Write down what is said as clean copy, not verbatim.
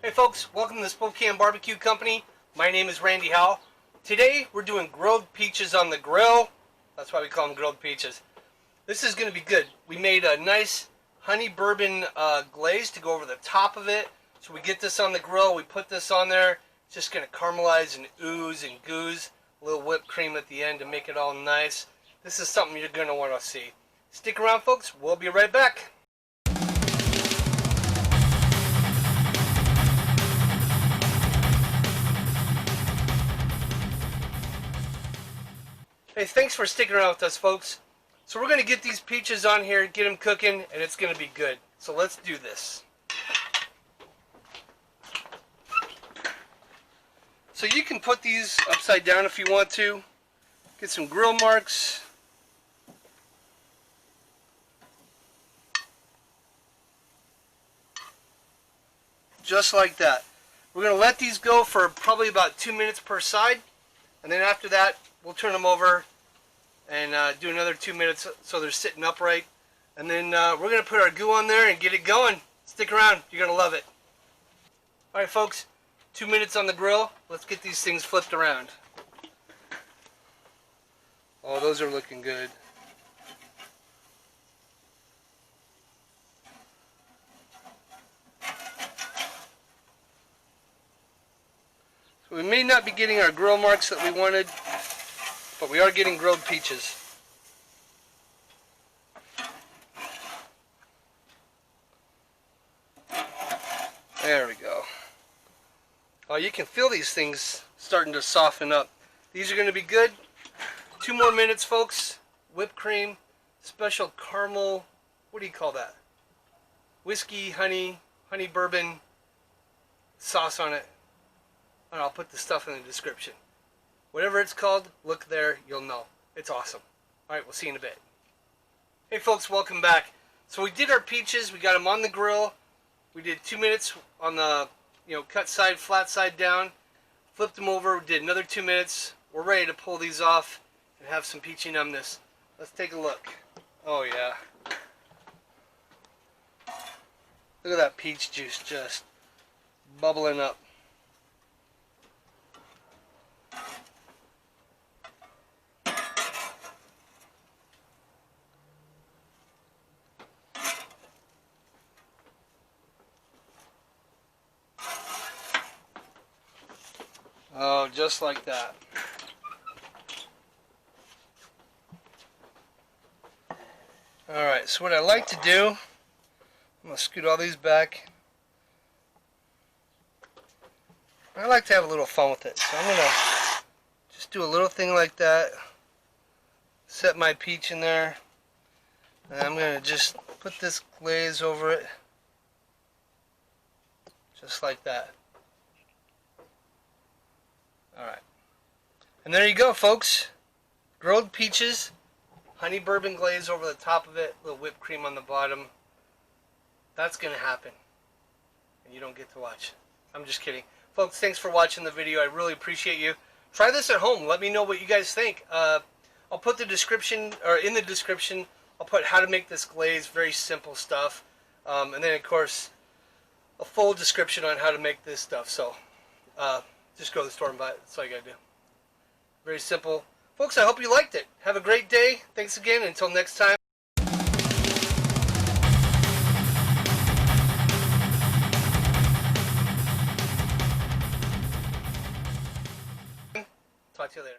Hey folks, welcome to the Spokane BBQ Company. My name is Randy Howell. Today we're doing grilled peaches on the grill. That's why we call them grilled peaches. This is going to be good. We made a nice honey bourbon glaze to go over the top of it. So we get this on the grill, we put this on there. It's just going to caramelize and ooze and gooze. A little whipped cream at the end to make it all nice. This is something you're going to want to see. Stick around folks, we'll be right back. Hey, thanks for sticking around with us, folks. So we're going to get these peaches on here, get them cooking, and it's going to be good. So let's do this. So you can put these upside down if you want to. Get some grill marks. Just like that. We're going to let these go for probably about 2 minutes per side. And then after that, we'll turn them over and do another 2 minutes so they're sitting upright. And then we're going to put our goo on there and get it going. Stick around. You're going to love it. Alright folks, 2 minutes on the grill. Let's get these things flipped around. Oh, those are looking good. So we may not be getting our grill marks that we wanted, but we are getting grilled peaches. There we go. Oh, you can feel these things starting to soften up. These are going to be good. 2 more minutes, folks. Whipped cream, special caramel, what do you call that? Whiskey, honey bourbon sauce on it. And I'll put the stuff in the description. Whatever it's called, look there, you'll know. It's awesome. Alright, we'll see you in a bit. Hey folks, welcome back. So we did our peaches, we got them on the grill. We did 2 minutes on the cut side, flat side down. Flipped them over, did another 2 minutes. We're ready to pull these off and have some peachy numbness. Let's take a look. Oh yeah. Look at that peach juice just bubbling up. Oh, just like that. Alright, so what I like to do, I'm going to scoot all these back. I like to have a little fun with it, so I'm going to just do a little thing like that. Set my peach in there. And I'm going to just put this glaze over it. Just like that. Alright. And there you go, folks. Grilled peaches, honey bourbon glaze over the top of it, a little whipped cream on the bottom. That's going to happen. And you don't get to watch. I'm just kidding. Folks, thanks for watching the video. I really appreciate you. Try this at home. Let me know what you guys think. I'll put the description, or in the description, I'll put how to make this glaze. Very simple stuff. And then, of course, a full description on how to make this stuff. So, just go to the store and buy it. That's all you gotta do. Very simple. Folks, I hope you liked it. Have a great day. Thanks again. Until next time. Talk to you later.